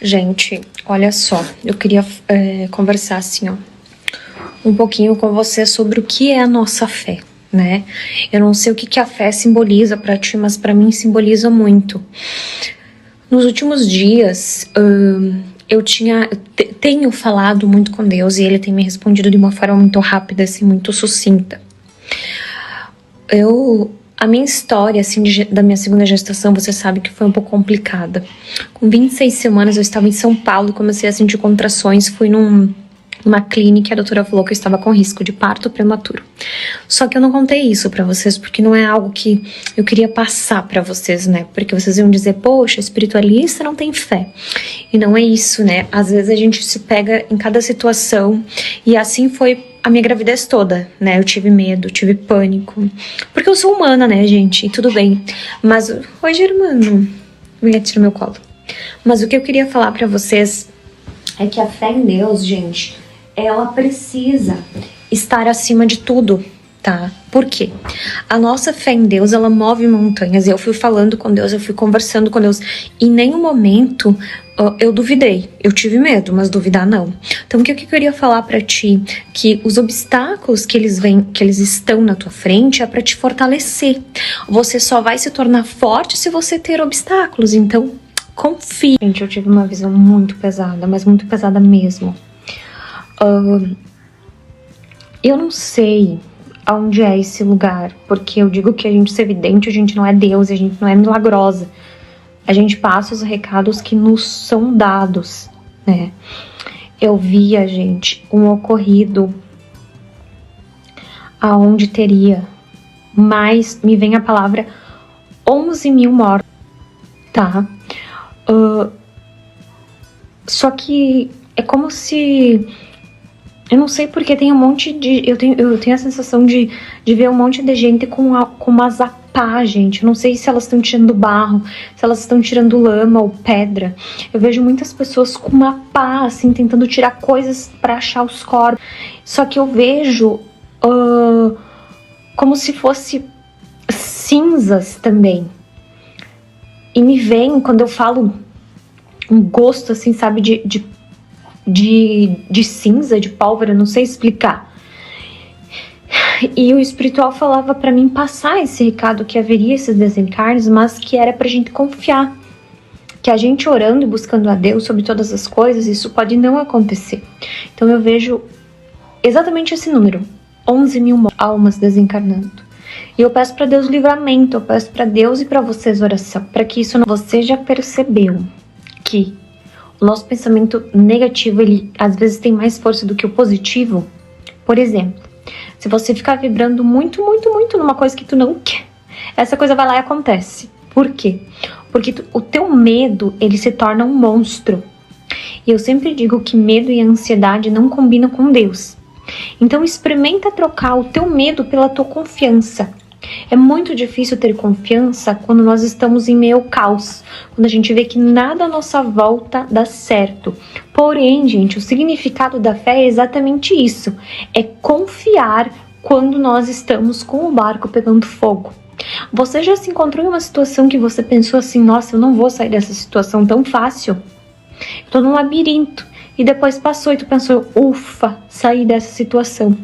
Gente, olha só, eu queria conversar assim, ó, um pouquinho com você sobre o que é a nossa fé, né? Eu não sei o que a fé simboliza pra ti, mas pra mim simboliza muito. Nos últimos dias, eu tenho falado muito com Deus e Ele tem me respondido de uma forma muito rápida, assim, muito sucinta. A minha história, assim, da minha segunda gestação, você sabe que foi um pouco complicada. Com 26 semanas, eu estava em São Paulo e comecei a sentir contrações. Fui numa clínica e a doutora falou que eu estava com risco de parto prematuro. Só que eu não contei isso pra vocês, porque não é algo que eu queria passar pra vocês, né? Porque vocês iam dizer, poxa, espiritualista não tem fé. E não é isso, né? Às vezes a gente se pega em cada situação e assim foi a minha gravidez toda, né? Eu tive medo, tive pânico. Porque eu sou humana, né, gente? E tudo bem. Mas, oi, Germano. Vem aqui no meu colo. Mas o que eu queria falar pra vocês é que a fé em Deus, gente, ela precisa estar acima de tudo, tá? Por quê? A nossa fé em Deus, ela move montanhas. Eu fui falando com Deus, eu fui conversando com Deus. Em nenhum momento eu duvidei. Eu tive medo, mas duvidar não. Então, o que eu queria falar pra ti? Que os obstáculos que eles estão na tua frente é pra te fortalecer. Você só vai se tornar forte se você ter obstáculos. Então, confie. Gente, eu tive uma visão muito pesada, mas muito pesada mesmo. Eu não sei aonde é esse lugar, porque eu digo que a gente ser vidente, a gente não é Deus, a gente não é milagrosa. A gente passa os recados que nos são dados, né? Eu via, gente, um ocorrido aonde teria mais, me vem a palavra, 11 mil mortos, tá? Só que é como se... Eu não sei porque tem um monte de... Eu tenho a sensação de ver um monte de gente com umas pá, gente. Eu não sei se elas estão tirando barro, se elas estão tirando lama ou pedra. Eu vejo muitas pessoas com uma pá, assim, tentando tirar coisas pra achar os corpos. Só que eu vejo como se fosse cinzas também. E me vem, quando eu falo, um gosto, assim, sabe, de cinza, de pólvora, não sei explicar. E o espiritual falava pra mim passar esse recado, que haveria esses desencarnes, mas que era pra gente confiar. Que a gente orando e buscando a Deus sobre todas as coisas, isso pode não acontecer. Então eu vejo exatamente esse número, 11 mil almas desencarnando. E eu peço pra Deus livramento, eu peço pra Deus e pra vocês oração, pra que isso não... Você já percebeu que o nosso pensamento negativo, ele às vezes tem mais força do que o positivo? Por exemplo, se você ficar vibrando muito, muito, muito numa coisa que tu não quer, essa coisa vai lá e acontece. Por quê? Porque o teu medo, ele se torna um monstro. E eu sempre digo que medo e ansiedade não combinam com Deus. Então experimenta trocar o teu medo pela tua confiança. É muito difícil ter confiança quando nós estamos em meio ao caos, quando a gente vê que nada à nossa volta dá certo. Porém, gente, o significado da fé é exatamente isso, é confiar quando nós estamos com o barco pegando fogo. Você já se encontrou em uma situação que você pensou assim, nossa, eu não vou sair dessa situação tão fácil? Eu tô num labirinto. E depois passou e tu pensou, ufa, saí dessa situação.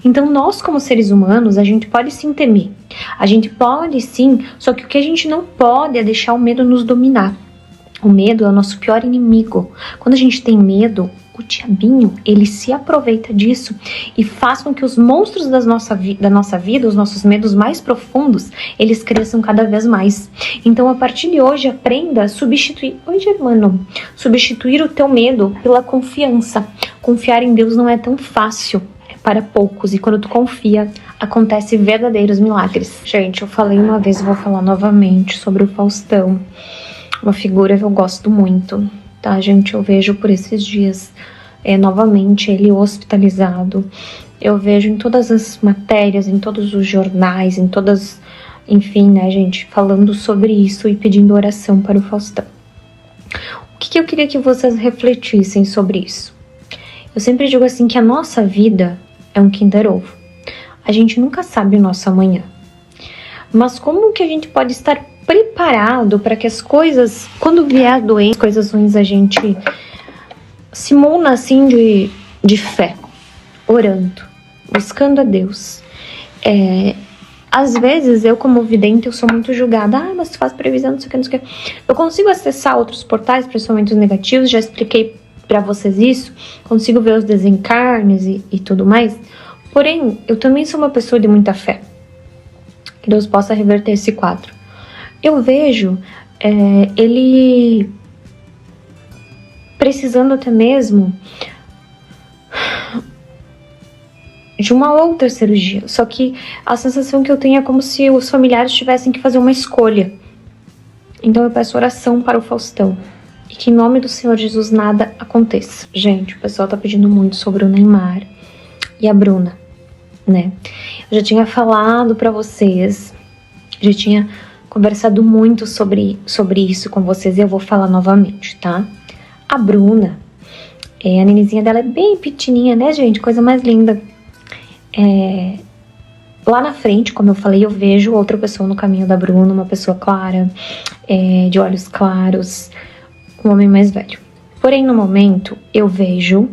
Então nós como seres humanos, a gente pode sim temer. A gente pode sim, só que o que a gente não pode é deixar o medo nos dominar. O medo é o nosso pior inimigo. Quando a gente tem medo, o diabinho, ele se aproveita disso e faz com que os monstros da nossa vida, os nossos medos mais profundos, eles cresçam cada vez mais. Então, a partir de hoje, aprenda a substituir... Oi, Germano. Substituir o teu medo pela confiança. Confiar em Deus não é tão fácil, é para poucos. E quando tu confia, acontecem verdadeiros milagres. Gente, eu falei uma vez, vou falar novamente sobre o Faustão. Uma figura que eu gosto muito, tá, gente? Eu vejo por esses dias, novamente, ele hospitalizado. Eu vejo em todas as matérias, em todos os jornais, em todas... Enfim, né, gente? Falando sobre isso e pedindo oração para o Faustão. O que eu queria que vocês refletissem sobre isso? Eu sempre digo assim que a nossa vida é um Kinder Ovo. A gente nunca sabe o nosso amanhã. Mas como que a gente pode estar preparado para que as coisas, quando vier a doença, coisas ruins, a gente se muna assim de fé, orando, buscando a Deus. Às vezes, eu como vidente, eu sou muito julgada. Mas tu faz previsão, não sei o que, não sei o que. Eu consigo acessar outros portais, principalmente os negativos, já expliquei pra vocês isso. Consigo ver os desencarnes e tudo mais. Porém, eu também sou uma pessoa de muita fé. Que Deus possa reverter esse quadro. Eu vejo ele precisando até mesmo de uma outra cirurgia. Só que a sensação que eu tenho é como se os familiares tivessem que fazer uma escolha. Então eu peço oração para o Faustão. E que em nome do Senhor Jesus nada aconteça. Gente, o pessoal tá pedindo muito sobre o Neymar e a Bruna, né? Eu já tinha falado para vocês, já tinha conversado muito sobre isso com vocês e eu vou falar novamente, tá? A Bruna, a nenenzinha dela é bem pequenininha, né, gente? Coisa mais linda. Lá na frente, como eu falei, eu vejo outra pessoa no caminho da Bruna, uma pessoa clara, de olhos claros, um homem mais velho. Porém, no momento, eu vejo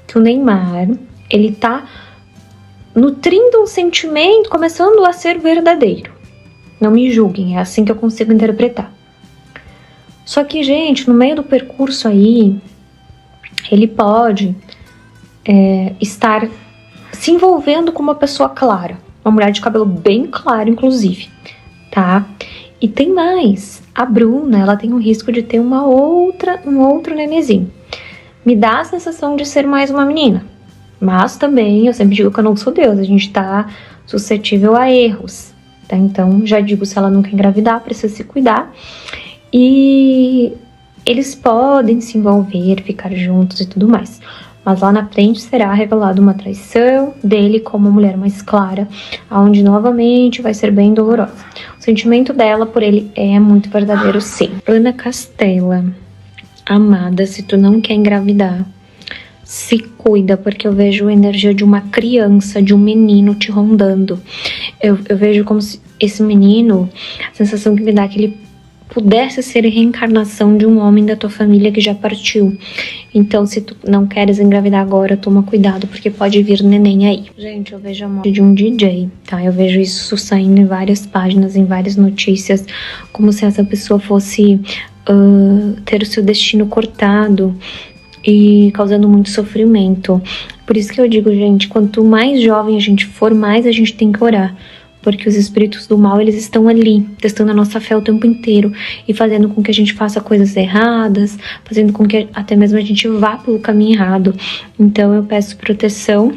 que o Neymar, ele tá nutrindo um sentimento, começando a ser verdadeiro. Não me julguem, é assim que eu consigo interpretar. Só que, gente, no meio do percurso aí, ele pode estar se envolvendo com uma pessoa clara. Uma mulher de cabelo bem claro, inclusive, tá? E tem mais. A Bruna, ela tem o risco de ter um outro nenenzinho. Me dá a sensação de ser mais uma menina. Mas também, eu sempre digo que eu não sou Deus. A gente tá suscetível a erros, tá? Então, já digo, se ela não quer engravidar, precisa se cuidar. E eles podem se envolver, ficar juntos e tudo mais. Mas lá na frente será revelada uma traição dele como mulher mais clara, onde novamente vai ser bem dolorosa. O sentimento dela por ele é muito verdadeiro, sim. Ana Castela, amada, se tu não quer engravidar, se cuida, porque eu vejo a energia de uma criança, de um menino te rondando. Eu vejo como se esse menino, a sensação que me dá é que ele pudesse ser a reencarnação de um homem da tua família que já partiu. Então, se tu não queres engravidar agora, toma cuidado, porque pode vir neném aí. Gente, eu vejo a morte de um DJ, tá? Eu vejo isso saindo em várias páginas, em várias notícias, como se essa pessoa fosse ter o seu destino cortado e causando muito sofrimento. Por isso que eu digo, gente, quanto mais jovem a gente for, mais a gente tem que orar. Porque os espíritos do mal, eles estão ali, testando a nossa fé o tempo inteiro e fazendo com que a gente faça coisas erradas, fazendo com que até mesmo a gente vá pelo caminho errado. Então eu peço proteção,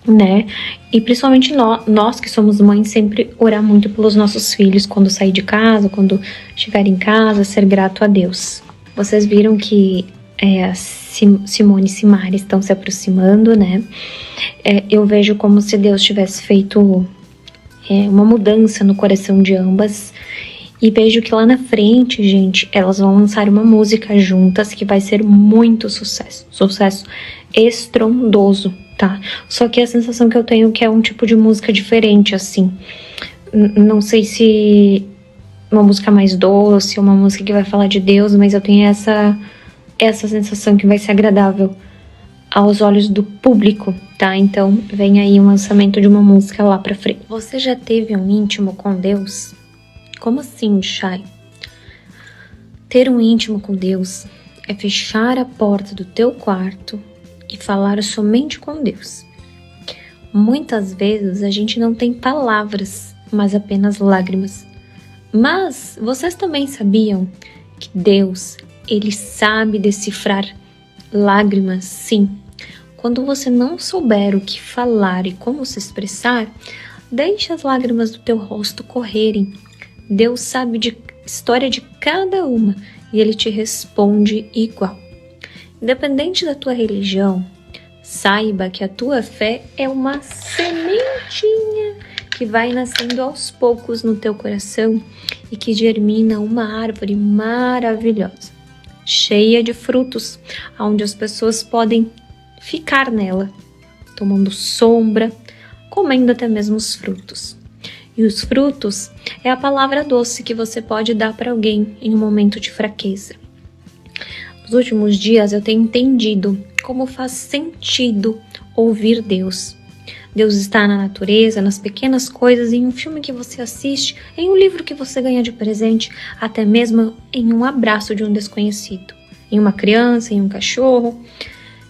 né? E principalmente nós que somos mães, sempre orar muito pelos nossos filhos quando sair de casa, quando chegar em casa, ser grato a Deus. Vocês viram que a Simone e Simara estão se aproximando, né? Eu vejo como se Deus tivesse feito uma mudança no coração de ambas. E vejo que lá na frente, gente, elas vão lançar uma música juntas que vai ser muito sucesso. Sucesso estrondoso, tá? Só que a sensação que eu tenho é que é um tipo de música diferente, assim. Não sei se uma música mais doce, uma música que vai falar de Deus, mas eu tenho essa sensação que vai ser agradável aos olhos do público, tá? Então, vem aí um lançamento de uma música lá pra frente. Você já teve um íntimo com Deus? Como assim, Chay? Ter um íntimo com Deus é fechar a porta do teu quarto e falar somente com Deus. Muitas vezes a gente não tem palavras, mas apenas lágrimas. Mas vocês também sabiam que Deus, Ele sabe decifrar lágrimas, sim. Quando você não souber o que falar e como se expressar, deixe as lágrimas do teu rosto correrem. Deus sabe de história de cada uma e Ele te responde igual. Independente da tua religião, saiba que a tua fé é uma sementinha que vai nascendo aos poucos no teu coração e que germina uma árvore maravilhosa, cheia de frutos, onde as pessoas podem ficar nela, tomando sombra, comendo até mesmo os frutos. E os frutos é a palavra doce que você pode dar para alguém em um momento de fraqueza. Nos últimos dias eu tenho entendido como faz sentido ouvir Deus. Deus está na natureza, nas pequenas coisas, em um filme que você assiste, em um livro que você ganha de presente, até mesmo em um abraço de um desconhecido, em uma criança, em um cachorro.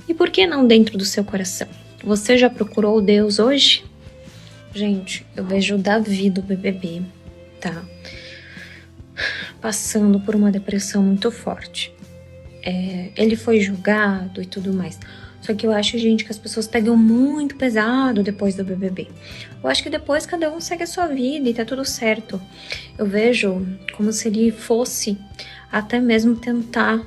E por que não dentro do seu coração? Você já procurou Deus hoje? Gente, eu vejo o Davi do BBB, tá? Passando por uma depressão muito forte. Ele foi julgado e tudo mais. Só que eu acho, gente, que as pessoas pegam muito pesado depois do BBB. Eu acho que depois cada um segue a sua vida e tá tudo certo. Eu vejo como se ele fosse até mesmo tentar,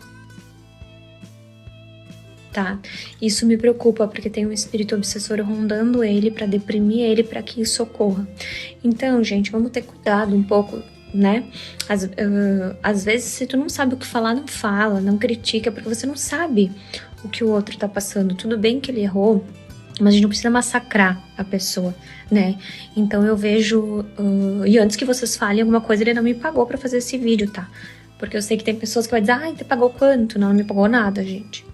tá? Isso me preocupa, porque tem um espírito obsessor rondando ele pra deprimir ele, pra que isso ocorra. Então, gente, vamos ter cuidado um pouco, né? Às vezes, se tu não sabe o que falar, não fala, não critica, porque você não sabe o que o outro tá passando. Tudo bem que ele errou, mas a gente não precisa massacrar a pessoa, né? Então eu vejo... e antes que vocês falem alguma coisa, ele não me pagou pra fazer esse vídeo, tá? Porque eu sei que tem pessoas que vão dizer, você pagou quanto? Não me pagou nada, gente.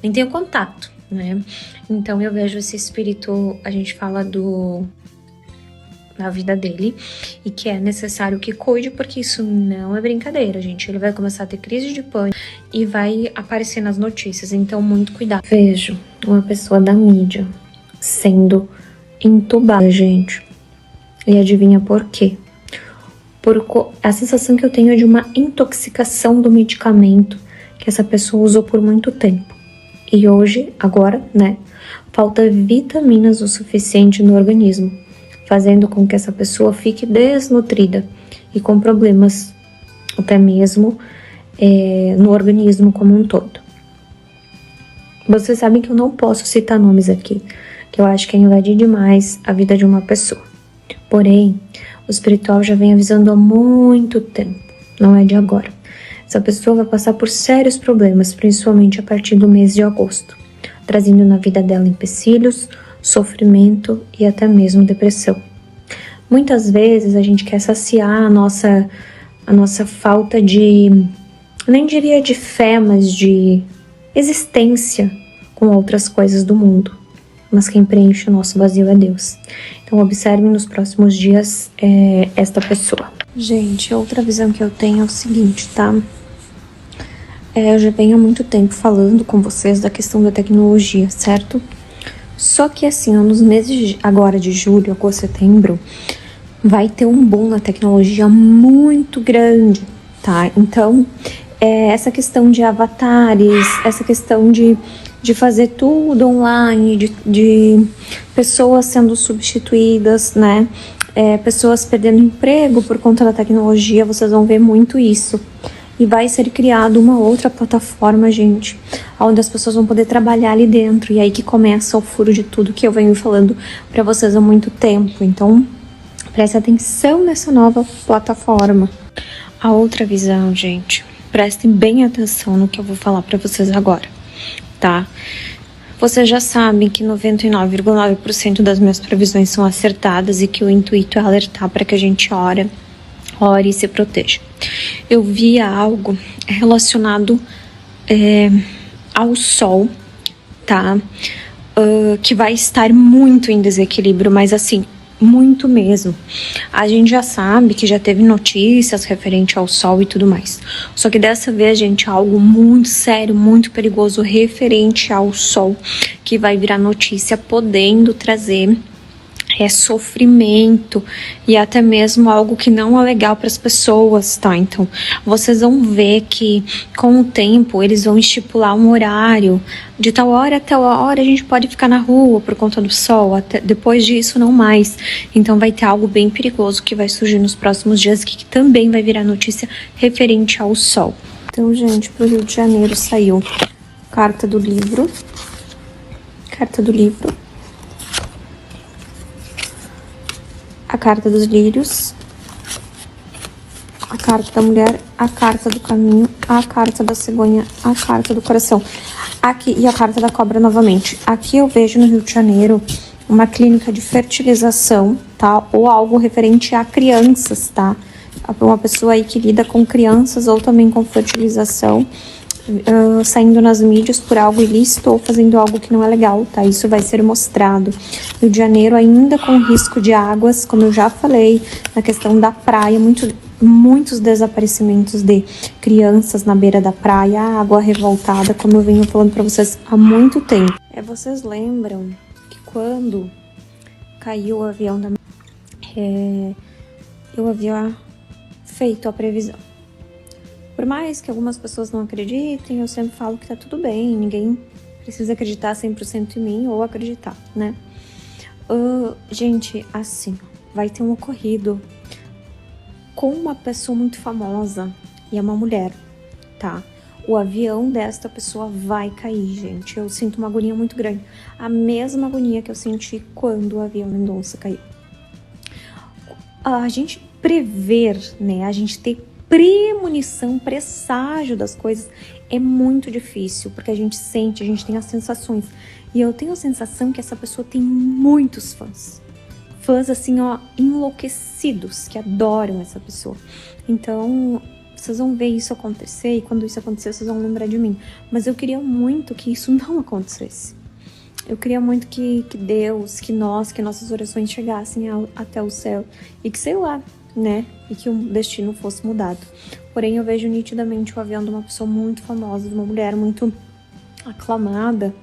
Nem tenho contato, né? Então eu vejo esse espírito, a gente fala na vida dele, e que é necessário que cuide, porque isso não é brincadeira, gente. Ele vai começar a ter crise de pânico e vai aparecer nas notícias, então muito cuidado. Vejo uma pessoa da mídia sendo entubada, gente. E adivinha por quê? Por a sensação que eu tenho é de uma intoxicação do medicamento que essa pessoa usou por muito tempo. E hoje, agora, né, falta vitaminas o suficiente no organismo, fazendo com que essa pessoa fique desnutrida e com problemas até mesmo no organismo como um todo. Vocês sabem que eu não posso citar nomes aqui, que eu acho que é invadir demais a vida de uma pessoa. Porém, o espiritual já vem avisando há muito tempo, não é de agora. Essa pessoa vai passar por sérios problemas, principalmente a partir do mês de agosto, trazendo na vida dela empecilhos, sofrimento e até mesmo depressão. Muitas vezes a gente quer saciar a nossa falta de, nem diria de fé, mas de existência com outras coisas do mundo. Mas quem preenche o nosso vazio é Deus. Então observem nos próximos dias esta pessoa. Gente, outra visão que eu tenho é o seguinte, tá? Eu já venho há muito tempo falando com vocês da questão da tecnologia, certo? Só que assim, nos meses agora de julho, agosto, setembro, vai ter um boom na tecnologia muito grande, tá? Então, essa questão de avatares, essa questão de fazer tudo online, de pessoas sendo substituídas, né? Pessoas perdendo emprego por conta da tecnologia, vocês vão ver muito isso. E vai ser criado uma outra plataforma, gente, onde as pessoas vão poder trabalhar ali dentro. E aí que começa o furo de tudo que eu venho falando pra vocês há muito tempo. Então, preste atenção nessa nova plataforma. A outra visão, gente, prestem bem atenção no que eu vou falar pra vocês agora, tá? Vocês já sabem que 99,9% das minhas previsões são acertadas e que o intuito é alertar para que a gente ore e se proteja. Eu via algo relacionado ao Sol, tá? Que vai estar muito em desequilíbrio, mas assim, muito mesmo. A gente já sabe que já teve notícias referente ao Sol e tudo mais. Só que dessa vez, gente, algo muito sério, muito perigoso referente ao Sol, que vai virar notícia, podendo trazer sofrimento e até mesmo algo que não é legal para as pessoas, tá? Então, vocês vão ver que com o tempo eles vão estipular um horário, de tal hora até tal hora a gente pode ficar na rua por conta do sol, até depois disso não mais. Então vai ter algo bem perigoso que vai surgir nos próximos dias, que também vai virar notícia referente ao sol. Então, gente, pro Rio de Janeiro saiu carta do livro, a carta dos lírios, a carta da mulher, a carta do caminho, a carta da cegonha, a carta do coração. Aqui, e a carta da cobra novamente. Aqui eu vejo no Rio de Janeiro uma clínica de fertilização, tá? Ou algo referente a crianças, tá? Uma pessoa aí que lida com crianças ou também com fertilização, saindo nas mídias por algo ilícito ou fazendo algo que não é legal, tá? Isso vai ser mostrado. Rio de Janeiro ainda com risco de águas, como eu já falei, na questão da praia, muitos desaparecimentos de crianças na beira da praia, água revoltada, como eu venho falando para vocês há muito tempo. Vocês lembram que quando caiu o avião da... eu havia feito a previsão. Por mais que algumas pessoas não acreditem, eu sempre falo que tá tudo bem, ninguém precisa acreditar 100% em mim ou acreditar, né? Gente, assim, vai ter um ocorrido com uma pessoa muito famosa e é uma mulher, tá? O avião desta pessoa vai cair, gente. Eu sinto uma agonia muito grande. A mesma agonia que eu senti quando o avião Mendonça caiu. A gente prever, né? A gente ter premonição, presságio das coisas é muito difícil, porque a gente sente, a gente tem as sensações. E eu tenho a sensação que essa pessoa tem muitos fãs. Fãs, assim, ó, enlouquecidos, que adoram essa pessoa. Então, vocês vão ver isso acontecer, e quando isso acontecer, vocês vão lembrar de mim. Mas eu queria muito que isso não acontecesse. Eu queria muito que Deus, que nossas orações chegassem até o céu. E que, sei lá, né? E que o destino fosse mudado. Porém, eu vejo nitidamente o avião de uma pessoa muito famosa, de uma mulher muito aclamada,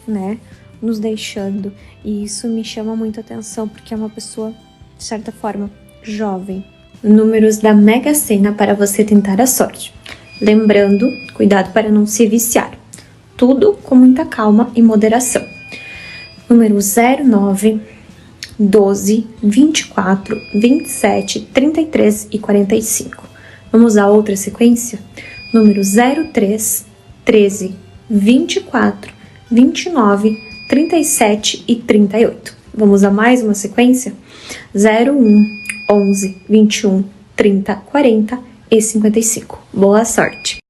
né? Nos deixando. E isso me chama muita atenção, porque é uma pessoa, de certa forma, jovem. Números da Mega Sena para você tentar a sorte. Lembrando, cuidado para não se viciar. Tudo com muita calma e moderação. Número 09, 12, 24, 27, 33 e 45. Vamos a outra sequência? Número 03, 13, 24, 29, 37 e 38. Vamos a mais uma sequência? 01, 11, 21, 30, 40 e 55. Boa sorte!